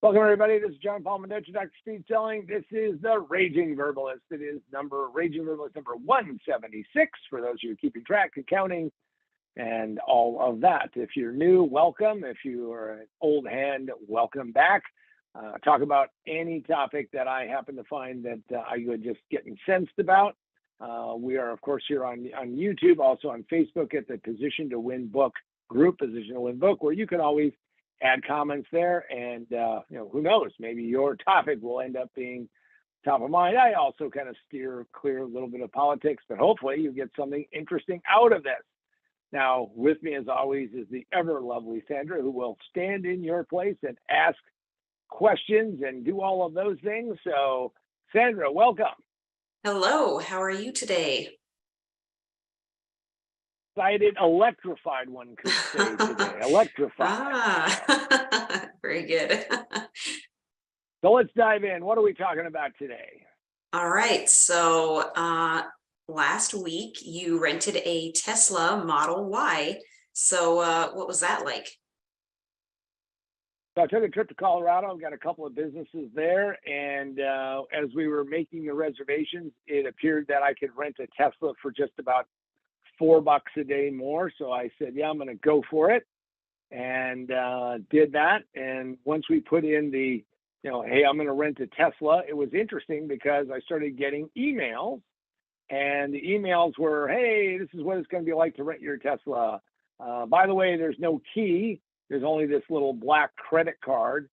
Welcome, everybody. This is John Paul Mendoza, Dr. Speed Selling. This is the Raging Verbalist. It is Raging Verbalist number 176 for those of you keeping track, accounting, and all of that. If you're new, welcome. If you are an old hand, welcome back. Talk about any topic that I happen to find that I would just get incensed about. We are, of course, here on YouTube, also on Facebook at the Position to Win Book group, Position to Win Book, where you can always add comments there, and who knows, maybe your topic will end up being top of mind. I also kind of steer clear a little bit of politics, but hopefully you get something interesting out of this. Now, with me as always is the ever lovely Sandra, who will stand in your place and ask questions and do all of those things. So, Sandra, welcome. Hello, how are you today? Excited, electrified, one could say today. Electrified. Very good. So let's dive in. What are we talking about today? All right, so last week you rented a Tesla Model Y. So what was that like? So I took a trip to Colorado. I've got a couple of businesses there, and as we were making the reservations, it appeared that I could rent a Tesla for just about $4 a day more. So I said, yeah, I'm going to go for it, and did that. And once we put in the, hey, I'm going to rent a Tesla, it was interesting because I started getting emails, and the emails were, hey, this is what it's going to be like to rent your Tesla. By the way, there's no key. There's only this little black credit card,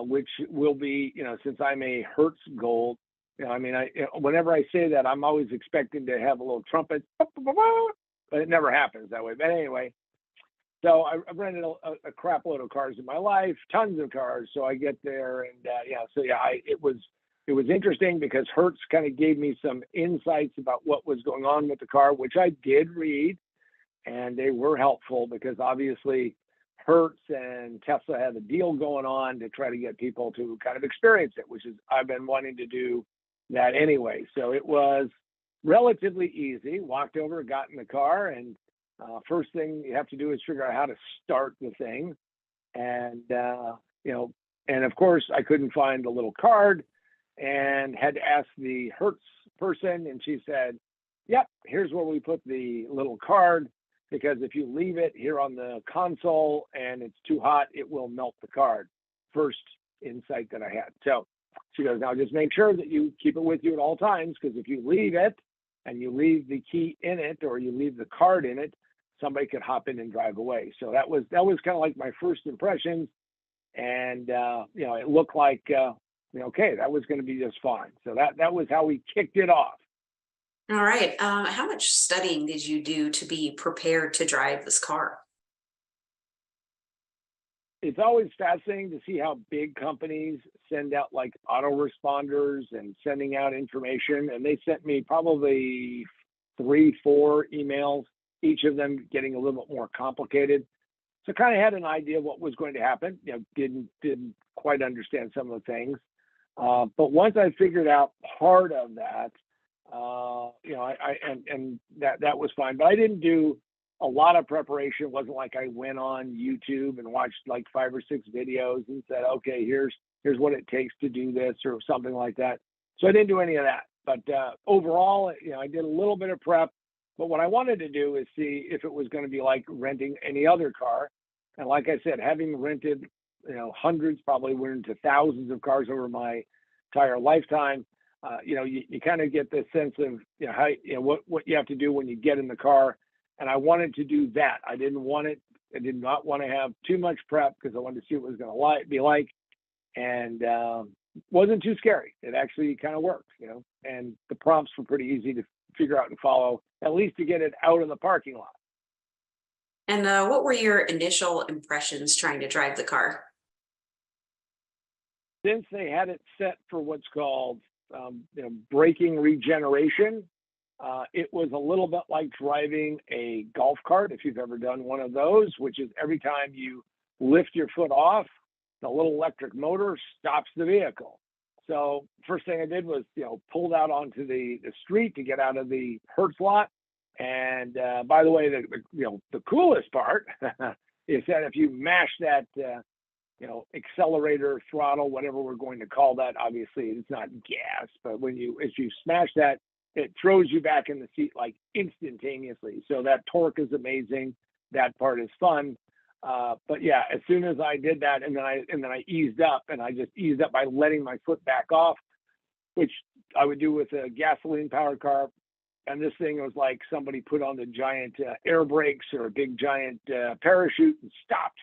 which will be, since I'm a Hertz Gold, whenever I say that, I'm always expecting to have a little trumpet, but it never happens that way. But anyway, so I've rented a crap load of cars in my life, tons of cars. So I get there, and it was interesting because Hertz kind of gave me some insights about what was going on with the car, which I did read, and they were helpful because obviously Hertz and Tesla had a deal going on to try to get people to kind of experience it, which is I've been wanting to do that anyway. So it was relatively easy. Walked over, got in the car, and first thing you have to do is figure out how to start the thing. And and of course I couldn't find the little card, and had to ask the Hertz person, and she said, "Yep, here's where we put the little card, because if you leave it here on the console and it's too hot, it will melt the card." First insight that I had. So she goes, now just make sure that you keep it with you at all times, because if you leave it and you leave the key in it or you leave the card in it, somebody could hop in and drive away. So that was kind of like my first impressions. And, it looked like, okay, that was going to be just fine. So that was how we kicked it off. All right, how much studying did you do to be prepared to drive this car? It's always fascinating to see how big companies send out like autoresponders and sending out information. And they sent me probably 3-4 emails, each of them getting a little bit more complicated. So kind of had an idea of what was going to happen. Didn't quite understand some of the things. But once I figured out part of that, that was fine. But I didn't do a lot of preparation. It wasn't like I went on YouTube and watched like 5 or 6 videos and said, okay, here's what it takes to do this or something like that. So I didn't do any of that. But overall, I did a little bit of prep. But what I wanted to do is see if it was going to be like renting any other car. And like I said, having rented, hundreds, probably went into thousands of cars over my entire lifetime, you kind of get this sense of, how, what you have to do when you get in the car. And I wanted to do that. I did not want to have too much prep because I wanted to see what it was going to be like. And wasn't too scary. It actually kind of worked, and the prompts were pretty easy to figure out and follow, at least to get it out in the parking lot. And what were your initial impressions trying to drive the car? Since they had it set for what's called braking regeneration, it was a little bit like driving a golf cart, if you've ever done one of those, which is every time you lift your foot off, the little electric motor stops the vehicle. So first thing I did was, pulled out onto the street to get out of the Hertz lot. And by the way, the coolest part is that if you mash that accelerator, throttle, whatever we're going to call that. Obviously, it's not gas, but as you smash that, it throws you back in the seat like instantaneously. So that torque is amazing. That part is fun. But yeah, as soon as I did that, and then I eased up, and I just eased up by letting my foot back off, which I would do with a gasoline powered car. And this thing was like somebody put on the giant air brakes or a big giant parachute and stopped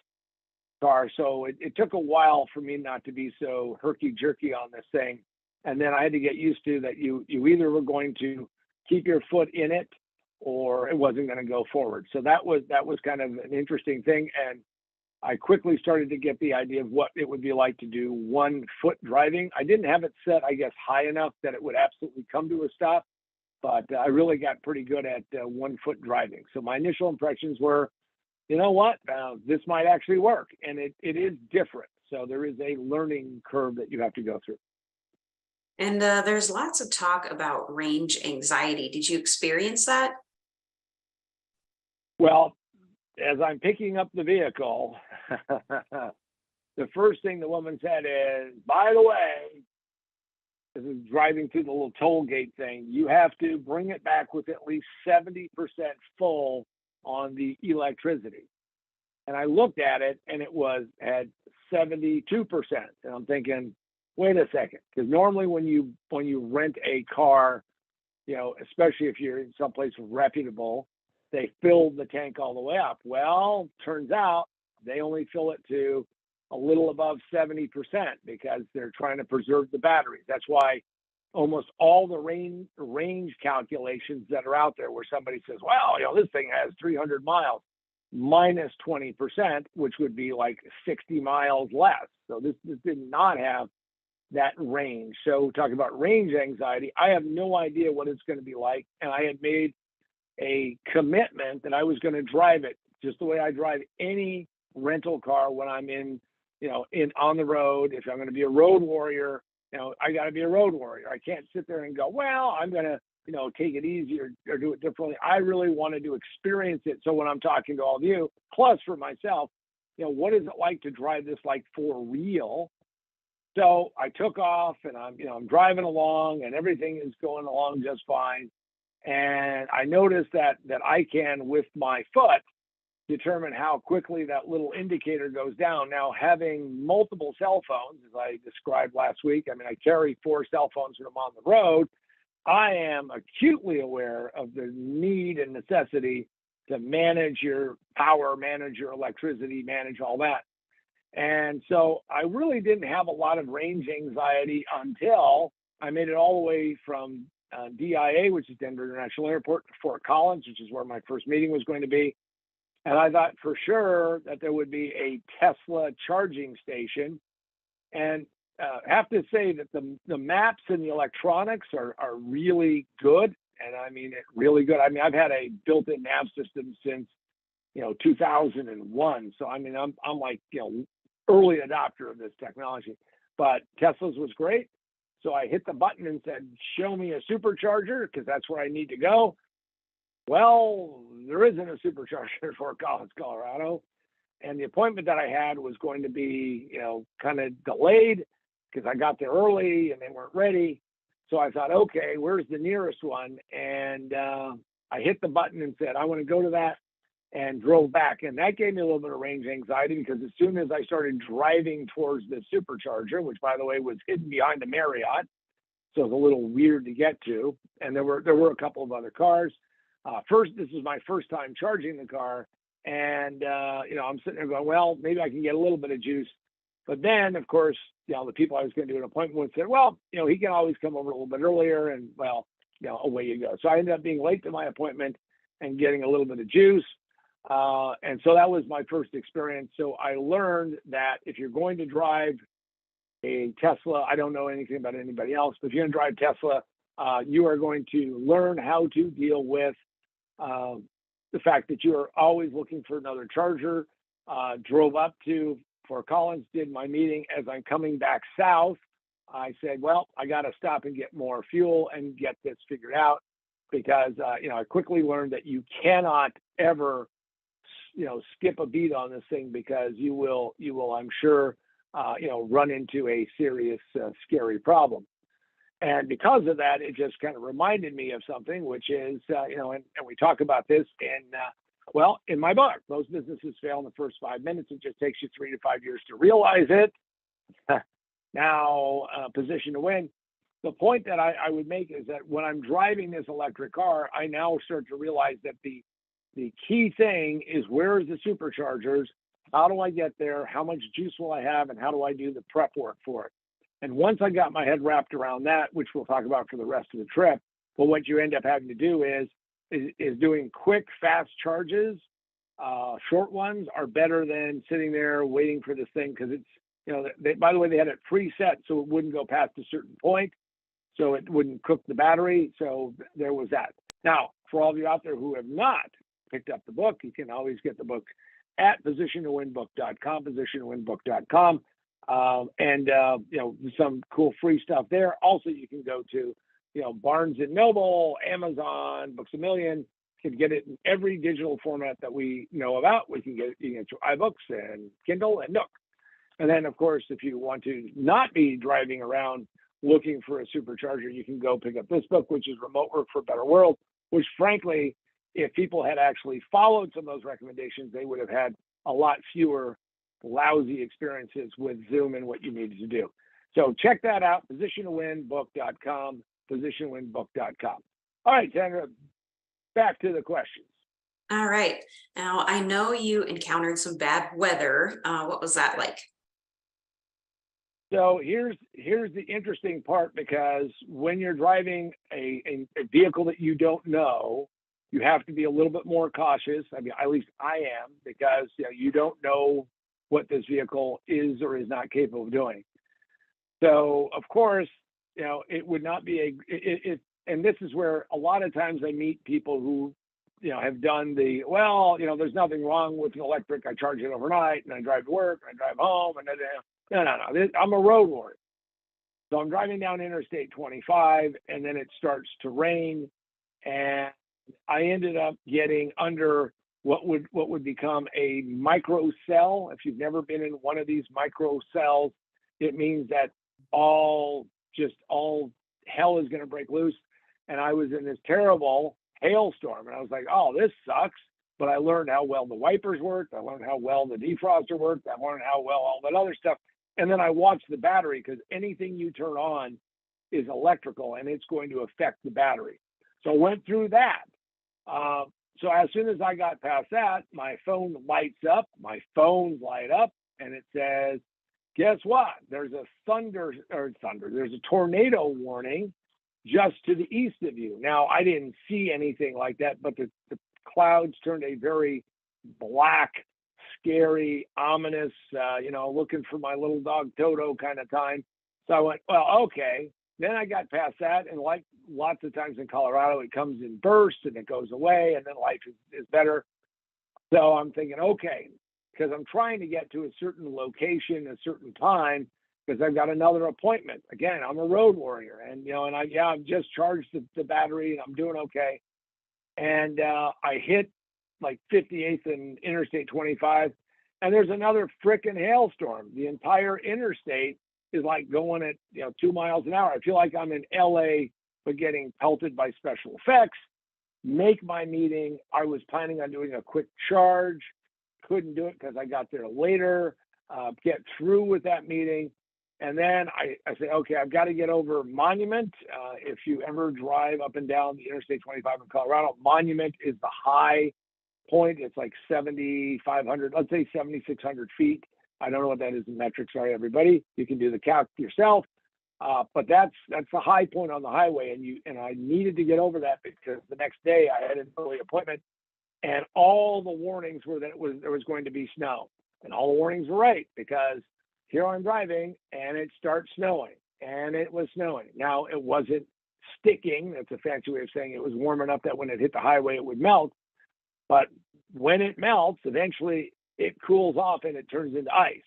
the car. So it took a while for me not to be so herky jerky on this thing. And then I had to get used to that you either were going to keep your foot in it or it wasn't going to go forward. So that was kind of an interesting thing. And I quickly started to get the idea of what it would be like to do 1 foot driving. I didn't have it set, I guess, high enough that it would absolutely come to a stop, but I really got pretty good at 1 foot driving. So my initial impressions were, you know what, this might actually work. And it is different. So there is a learning curve that you have to go through. And there's lots of talk about range anxiety. Did you experience that? Well, as I'm picking up the vehicle, the first thing the woman said is, by the way, this is driving through the little toll gate thing, you have to bring it back with at least 70% full on the electricity. And I looked at it and it had 72%. And I'm thinking, wait a second, because normally when you rent a car, especially if you're in someplace reputable, they fill the tank all the way up. Well, turns out they only fill it to a little above 70% because they're trying to preserve the batteries. That's why almost all the range calculations that are out there where somebody says, well, this thing has 300 miles minus 20%, which would be like 60 miles less. So this did not have that range. So talking about range anxiety, I have no idea what it's going to be like. And I had made a commitment that I was going to drive it just the way I drive any rental car when I'm in on the road. If I'm going to be a road warrior, I got to be a road warrior. I can't sit there and go, well, I'm going to, take it easy or do it differently. I really wanted to experience it. So when I'm talking to all of you, plus for myself, what is it like to drive this like for real? So I took off and I'm driving along and everything is going along just fine. And I noticed that I can, with my foot, determine how quickly that little indicator goes down. Now, having multiple cell phones, as I described last week, I carry 4 cell phones when I'm on the road. I am acutely aware of the need and necessity to manage your power, manage your electricity, manage all that. And so I really didn't have a lot of range anxiety until I made it all the way from DIA, which is Denver International Airport, to Fort Collins, which is where my first meeting was going to be. And I thought for sure that there would be a Tesla charging station. And have to say that the maps and the electronics are really good. And really good. I've had a built-in nav system since 2001. So I'm like early adopter of this technology. But Tesla's was great. So I hit the button and said, show me a supercharger, because that's where I need to go. Well, there isn't a supercharger in Fort Collins, Colorado. And the appointment that I had was going to be, kind of delayed because I got there early and they weren't ready. So I thought, okay, where's the nearest one? And I hit the button and said, I want to go to that, and drove back. And that gave me a little bit of range anxiety, because as soon as I started driving towards the supercharger, which by the way was hidden behind a Marriott, so it was a little weird to get to, and there were a couple of other cars. This is my first time charging the car, and I'm sitting there going, well, maybe I can get a little bit of juice. But then, of course, the people I was going to do an appointment with said, well, he can always come over a little bit earlier, and away you go. So I ended up being late to my appointment and getting a little bit of juice. And so that was my first experience. So I learned that if you're going to drive a Tesla, I don't know anything about anybody else, but if you're going to drive Tesla, you are going to learn how to deal with the fact that you are always looking for another charger. Drove up to Fort Collins, did my meeting. As I'm coming back south, I said, well, I got to stop and get more fuel and get this figured out, because I quickly learned that you cannot ever skip a beat on this thing, because you will, I'm sure, run into a serious, scary problem. And because of that, it just kind of reminded me of something, which is, and we talk about this in my book, most businesses fail in the first 5 minutes. It just takes you 3 to 5 years to realize it. Now, position to win. The point that I would make is that when I'm driving this electric car, I now start to realize that the key thing is, where is the superchargers? How do I get there? How much juice will I have? And how do I do the prep work for it? And once I got my head wrapped around that, which we'll talk about for the rest of the trip, but what you end up having to do is doing quick, fast charges. Short ones are better than sitting there waiting for this thing, because it's, by the way, they had it preset so it wouldn't go past a certain point, so it wouldn't cook the battery. So there was that. Now, for all of you out there who have not picked up the book, you can always get the book at positiontowinbook.com, positiontowinbook.com. Some cool free stuff there. Also, you can go to, Barnes and Noble, Amazon, Books A Million. You can get it in every digital format that we know about. You can get it through iBooks and Kindle and Nook. And then, of course, if you want to not be driving around looking for a supercharger, you can go pick up this book, which is Remote Work for a Better World, which, frankly, if people had actually followed some of those recommendations, they would have had a lot fewer lousy experiences with Zoom and what you needed to do. So check that out, positiontowinbook.com, positiontowinbook.com. All right, Sandra, back to the questions. All right. Now, I know you encountered some bad weather. What was that like? So here's the interesting part, because when you're driving a vehicle that you don't know, you have to be a little bit more cautious. I mean, at least I am, because you don't know what this vehicle is or is not capable of doing. So, of course, it would not be and this is where a lot of times I meet people who, have done there's nothing wrong with an electric. I charge it overnight and I drive to work and I drive home. And no. I'm a road warrior. So I'm driving down Interstate 25, and then it starts to rain, and I ended up getting under what would become a micro cell. If you've never been in one of these micro cells, it means that all hell is going to break loose. And I was in this terrible hailstorm, and I was like, oh, this sucks. But I learned how well the wipers worked. I learned how well the defroster worked. I learned how well all that other stuff. And then I watched the battery, because anything you turn on is electrical, and it's going to affect the battery. So I went through that. So as soon as I got past that, my phone lights up, phones light up, and it says, guess what? There's a there's a tornado warning just to the east of you. Now, I didn't see anything like that, but the clouds turned a very black, scary, ominous, looking for my little dog Toto kind of time. So I went, well, okay. Then I got past that, and like lots of times in Colorado, it comes in bursts and it goes away, and then life is better. So I'm thinking, okay, because I'm trying to get to a certain location, a certain time, because I've got another appointment. Again, I'm a road warrior, and I've just charged the battery, and I'm doing okay. And I hit like 58th and Interstate 25, and there's another frickin' hailstorm. The entire interstate is like going at 2 miles an hour. I feel like I'm in LA, but getting pelted by special effects. Make my meeting. I was planning on doing a quick charge, couldn't do it because I got there later. Get through with that meeting, and then I say, okay, I've got to get over Monument. If you ever drive up and down the Interstate 25 in Colorado, Monument is the high point. It's like 7,500, let's say 7,600 feet. I don't know what that is in metric. Sorry, everybody. You can do the calc yourself. But that's the high point on the highway, and I needed to get over that because the next day I had an early appointment, and all the warnings were that there was going to be snow, and all the warnings were right, because here I'm driving and it starts snowing, and it was snowing. Now, it wasn't sticking. That's a fancy way of saying it was warm enough that when it hit the highway it would melt, but when it melts, eventually it cools off and it turns into ice.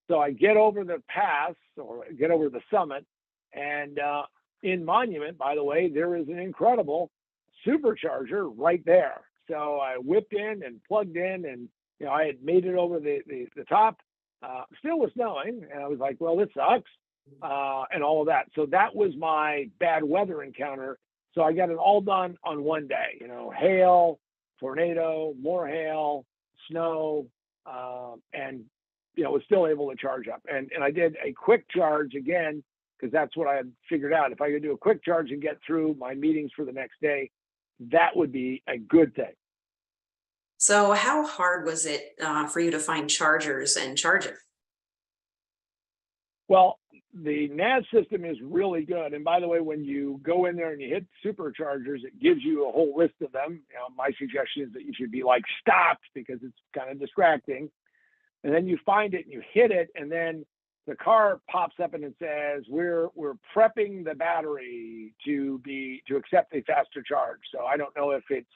So I get over the pass, or get over the summit, and in Monument, by the way, there is an incredible supercharger right there. So I whipped in and plugged in, and I had made it over the top. Still was snowing, and I was like, well, this sucks, and all of that. So that was my bad weather encounter. So I got it all done on one day. Hail, tornado, more hail, snow, and was still able to charge up. And I did a quick charge again because that's what I had figured out. If I could do a quick charge and get through my meetings for the next day, that would be a good thing. So how hard was it for you to find chargers and charge it? Well, the NAS system is really good. And by the way, when you go in there and you hit superchargers, it gives you a whole list of them. My suggestion is that you should be like stopped because it's kind of distracting. And then you find it and you hit it, and then the car pops up and it says, we're prepping the battery to accept a faster charge. So I don't know if it's,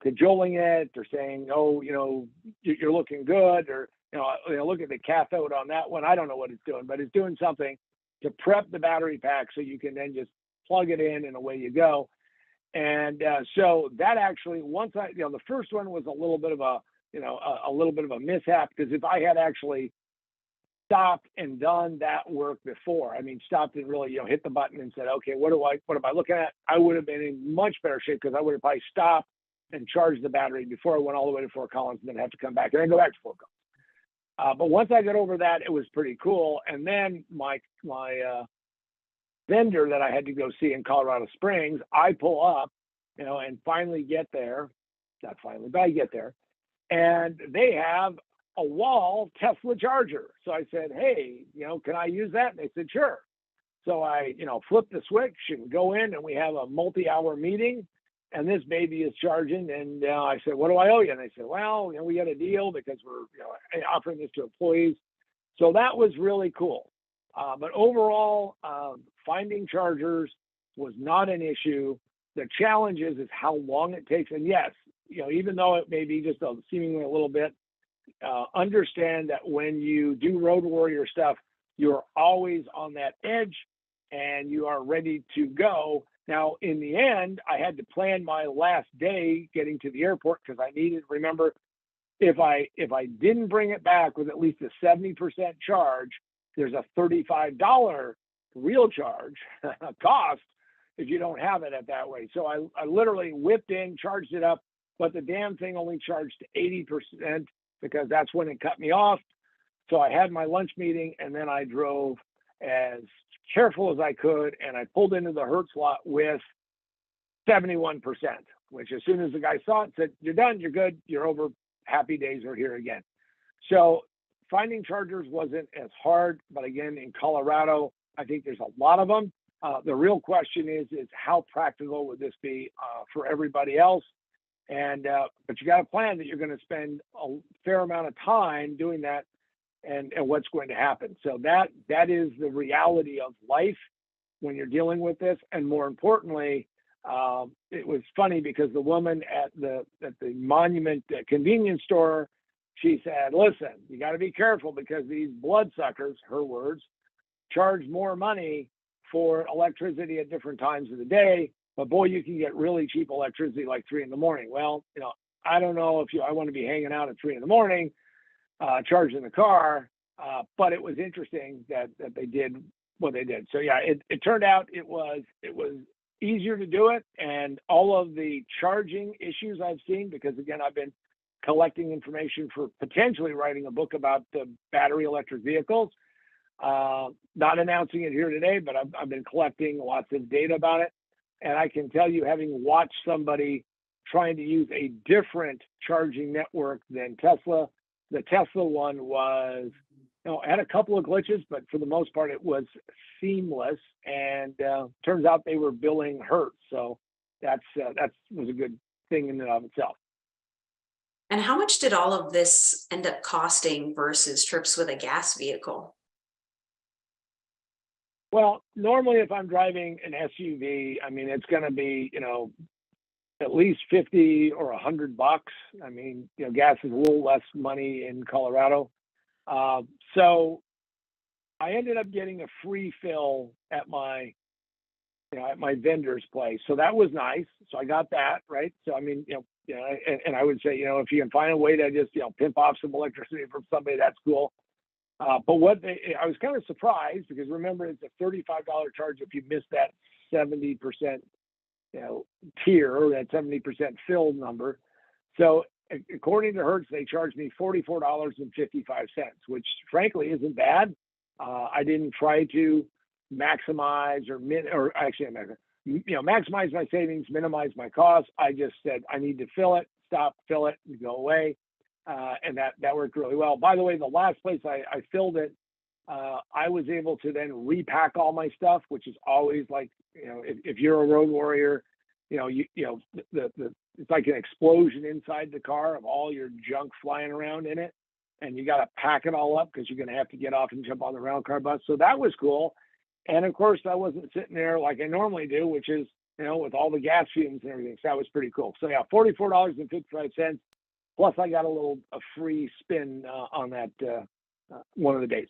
cajoling it or saying, oh, you're looking good, or, look at the cathode on that one. I don't know what it's doing, but it's doing something to prep the battery pack so you can then just plug it in and away you go. And so that actually, once the first one was a little bit of a mishap, because if I had actually stopped and done that work before, stopped and really, hit the button and said, okay, what am I looking at? I would have been in much better shape, because I would have probably stopped and charged the battery before I went all the way to Fort Collins and then have to come back and then go back to Fort Collins. But once I got over that, it was pretty cool. And then my vendor that I had to go see in Colorado Springs, I pull up, and finally get there. Not finally, but I get there, and they have a wall Tesla charger. So I said, hey, can I use that? And they said, sure. So I, flip the switch and go in, and we have a multi-hour meeting, and this baby is charging. And I said, what do I owe you? And they said, well, we got a deal because we're offering this to employees. So that was really cool. But overall, finding chargers was not an issue. The challenge is how long it takes. And yes, even though it may be just seemingly a little bit, understand that when you do road warrior stuff, you're always on that edge and you are ready to go. Now, in the end, I had to plan my last day getting to the airport, because I needed, remember, if I didn't bring it back with at least a 70% charge, there's a $35 real charge cost if you don't have it at that way. So I literally whipped in, charged it up, but the damn thing only charged 80%, because that's when it cut me off. So I had my lunch meeting, and then I drove as careful as I could, and I pulled into the Hertz lot with 71%, which as soon as the guy saw it, said, you're done, you're good, you're over, happy days are here again. So finding chargers wasn't as hard, but again, in Colorado, I think there's a lot of them. The real question is how practical would this be for everybody else? And but you got to plan that you're going to spend a fair amount of time doing that, and what's going to happen. So that is the reality of life when you're dealing with this. And more importantly, it was funny because the woman at the Monument convenience store, she said, listen, you got to be careful because these bloodsuckers, her words, charge more money for electricity at different times of the day. But boy, you can get really cheap electricity like 3 a.m. Well, I don't know if I want to be hanging out at 3 a.m. Charging the car, but it was interesting that they did what they did. So yeah, it turned out it was easier to do it, and all of the charging issues I've seen, because again, I've been collecting information for potentially writing a book about the battery electric vehicles. Not announcing it here today, but I've been collecting lots of data about it. And I can tell you, having watched somebody trying to use a different charging network than Tesla, the Tesla one was, had a couple of glitches, but for the most part, it was seamless. And turns out they were billing Hertz. So that was a good thing in and of itself. And how much did all of this end up costing versus trips with a gas vehicle? Well, normally if I'm driving an SUV, it's going to be, at least 50 or $100. Gas is a little less money in Colorado. So I ended up getting a free fill at my vendor's place. So that was nice. So I got that, right? So, and I would say, if you can find a way to just, pimp off some electricity from somebody, that's cool. But I was kind of surprised because remember it's a $35 charge if you miss that 70% tier or that 70% filled number. So according to Hertz, they charged me $44.55, which frankly isn't bad. I didn't try to maximize or actually maximize my savings, minimize my costs. I just said I need to fill it, stop, fill it, and go away. And that worked really well. By the way, the last place I filled it, I was able to then repack all my stuff, which is always like, if you're a road warrior, it's like an explosion inside the car of all your junk flying around in it. And you got to pack it all up because you're going to have to get off and jump on the rental car bus. So that was cool. And of course, I wasn't sitting there like I normally do, which is, with all the gas fumes and everything. So that was pretty cool. So yeah, $44.55. Plus, I got a free spin on that one of the days.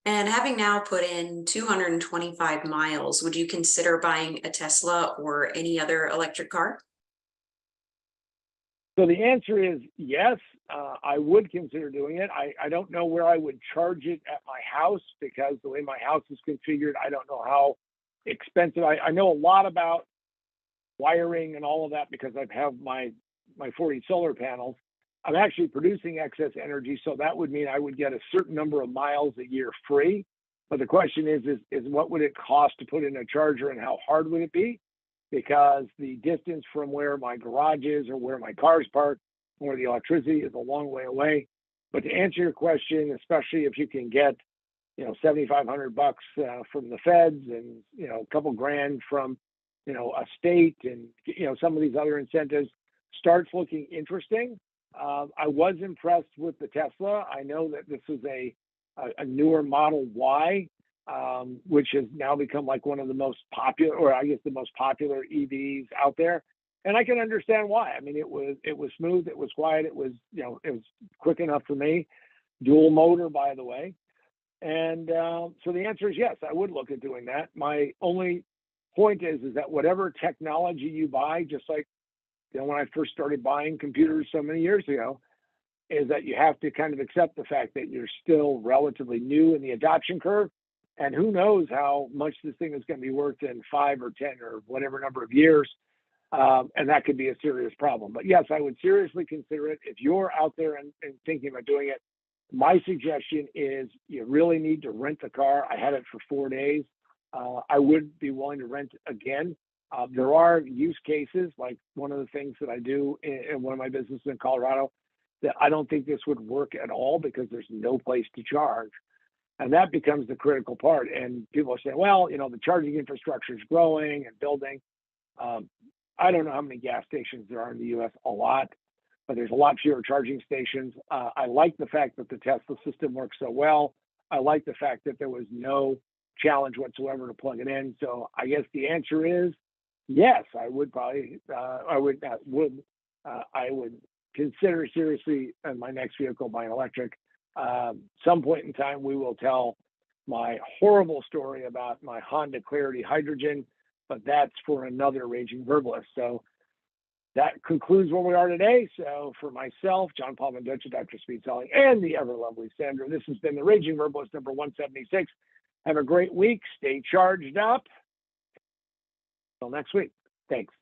And having now put in 225 miles, would you consider buying a Tesla or any other electric car? So the answer is yes, I would consider doing it. I don't know where I would charge it at my house because the way my house is configured, I don't know how expensive. I know a lot about wiring and all of that because I have my 40 solar panels. I'm actually producing excess energy, so that would mean I would get a certain number of miles a year free. But the question is what would it cost to put in a charger and how hard would it be? Because the distance from where my garage is or where my car's parked, where the electricity is a long way away. But to answer your question, especially if you can get, $7,500 from the feds and, a couple grand from, a state and, some of these other incentives, starts looking interesting. I was impressed with the Tesla. I know that this is a newer Model Y, which has now become like one of the most popular, or I guess the most popular EVs out there. And I can understand why. I mean, it was smooth, it was quiet, it was quick enough for me. Dual motor, by the way. And so the answer is yes, I would look at doing that. My only point is that whatever technology you buy, just like when I first started buying computers so many years ago, is that you have to kind of accept the fact that you're still relatively new in the adoption curve. And who knows how much this thing is going to be worth in 5 or 10 or whatever number of years. And that could be a serious problem. But yes, I would seriously consider it. If you're out there and thinking about doing it, my suggestion is you really need to rent the car. I had it for 4 days. I would be willing to rent again. There are use cases, like one of the things that I do in one of my businesses in Colorado, that I don't think this would work at all because there's no place to charge. And that becomes the critical part. And people are saying, well, the charging infrastructure is growing and building. I don't know how many gas stations there are in the US, a lot, but there's a lot fewer charging stations. I like the fact that the Tesla system works so well. I like the fact that there was no challenge whatsoever to plug it in. So I guess the answer is yes, I would probably, I would consider seriously in my next vehicle buying electric. Some point in time, we will tell my horrible story about my Honda Clarity Hydrogen, but that's for another Raging Verbalist. So that concludes where we are today. So for myself, John Paul Mendoza, Dr. Speed Selling, and the ever lovely Sandra, this has been the Raging Verbalist number 176. Have a great week. Stay charged up. Until next week. Thanks.